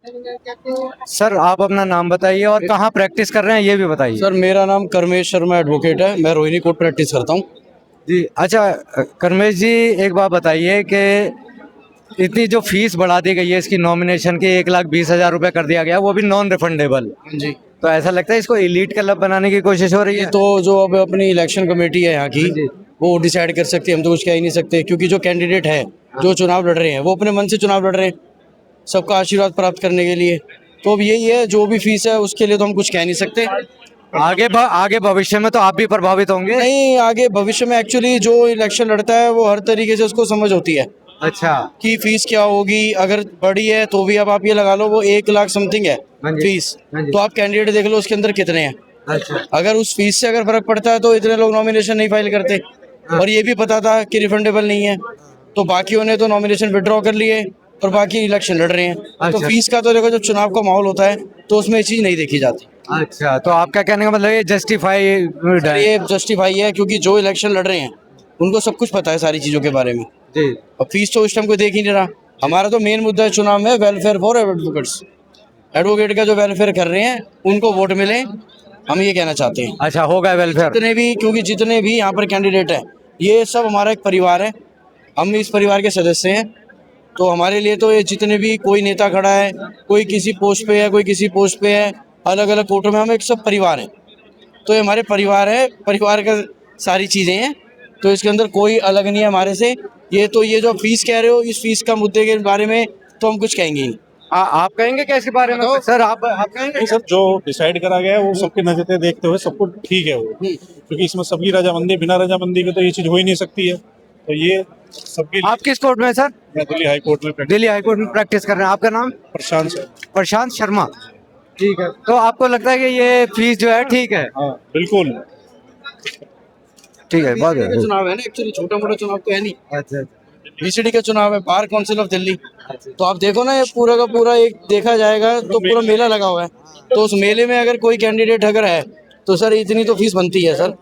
Sir आप अपना नाम बताइए और कहाँ प्रैक्टिस कर रहे हैं ये भी बताइए। सर मेरा नाम कर्मेश शर्मा एडवोकेट है, मैं रोहिणी कोर्ट प्रैक्टिस करता हूँ। जी अच्छा, कर्मेश जी एक बात बताइए कि इतनी जो फीस बढ़ा दी गई है इसकी नॉमिनेशन की, 1,20,000 रुपये कर दिया गया, वो भी नॉन रिफंडेबल। हाँ जी। तो ऐसा लगता है इसको एलीट क्लब बनाने की कोशिश हो रही ये है। तो जो अब अपनी इलेक्शन कमेटी है यहाँ की, हाँ जी। वो डिसाइड कर सकती है, हम तो कुछ कह ही नहीं सकते, क्योंकि जो कैंडिडेट है जो चुनाव लड़ रहे हैं वो अपने मन से चुनाव लड़ रहे हैं सबका आशीर्वाद प्राप्त करने के लिए। तो अब यही है, जो भी फीस है उसके लिए तो हम कुछ कह नहीं सकते। आगे भविष्य में तो आप भी प्रभावित होंगे। नहीं, आगे भविष्य में एक्चुअली जो इलेक्शन लड़ता है वो हर तरीके से उसको समझ होती है अच्छा। कि फीस क्या होगी। अगर बड़ी है तो भी अब आप ये लगा लो वो 1 लाख समथिंग है हाँ जी। फीस, हाँ जी। तो आप कैंडिडेट देख लो उसके अंदर कितने हैं। अच्छा। अगर उस फीस से अगर फर्क पड़ता है तो इतने लोग नॉमिनेशन नहीं फाइल करते। और ये भी पता था कि रिफंडेबल नहीं है, तो बाकियों ने तो नॉमिनेशन विड्रॉ कर लिए और बाकी इलेक्शन लड़ रहे हैं। तो अच्छा। फीस का तो देखो, जब चुनाव का माहौल होता है तो उसमें ये चीज़ नहीं देखी जाती। अच्छा, तो आपका कहने का मतलब ये जस्टिफाई सर ये जस्टिफाई है, क्योंकि जो इलेक्शन लड़ रहे हैं उनको सब कुछ पता है सारी चीज़ों के बारे में। जी। अब फीस तो उस टाइम कोई देख ही नहीं रहा। हमारा तो मेन मुद्दा है चुनाव में वेलफेयर फॉर एडवोकेट्स। एडवोकेट का जो वेलफेयर कर रहे हैं उनको वोट मिले, हम ये कहना चाहते हैं। अच्छा, होगा वेलफेयर। जितने भी, क्योंकि जितने भी यहाँ पर कैंडिडेट हैं ये सब हमारा एक परिवार है, हम इस परिवार के सदस्य हैं। तो हमारे लिए तो ये जितने भी कोई नेता खड़ा है, कोई किसी पोस्ट पे है, कोई किसी पोस्ट पे है, अलग अलग कोर्टों में, हम एक सब परिवार हैं। तो ये हमारे परिवार है, परिवार का सारी चीज़ें हैं, तो इसके अंदर कोई अलग नहीं है हमारे से। ये जो फीस कह रहे हो, इस फीस का मुद्दे के बारे में तो हम कुछ कहेंगे ही नहीं। आप कहेंगे क्या इसके बारे में सर? आप कहेंगे? नहीं सर, जो डिसाइड करा गया है वो सबके नजर देखते हुए सबको ठीक है वो, क्योंकि इसमें सबकी रजामंदी, बिना रजामंदी के तो ये चीज हो ही नहीं सकती है। तो ये सबके आप किस कोर्ट में हैं, सर? मैं दिल्ली हाई कोर्ट में दिल्ली हाई कोर्ट में प्रैक्टिस कर रहे हैं। आपका नाम? प्रशांत सर। प्रशांत शर्मा। ठीक है, तो आपको लगता है कि ये फीस जो है ठीक है? हाँ बिल्कुल। ठीक है, बहुत है। चुनाव है ना, एक्चुअली छोटा मोटा चुनाव तो है नहीं। अच्छा। बीसीडी का चुनाव है, बार काउंसिल ऑफ दिल्ली। तो आप देखो ना, ये पूरा का पूरा एक देखा जाएगा तो पूरा मेला लगा हुआ है। तो उस मेले में अगर कोई कैंडिडेट अगर है तो सर इतनी तो फीस बनती है सर।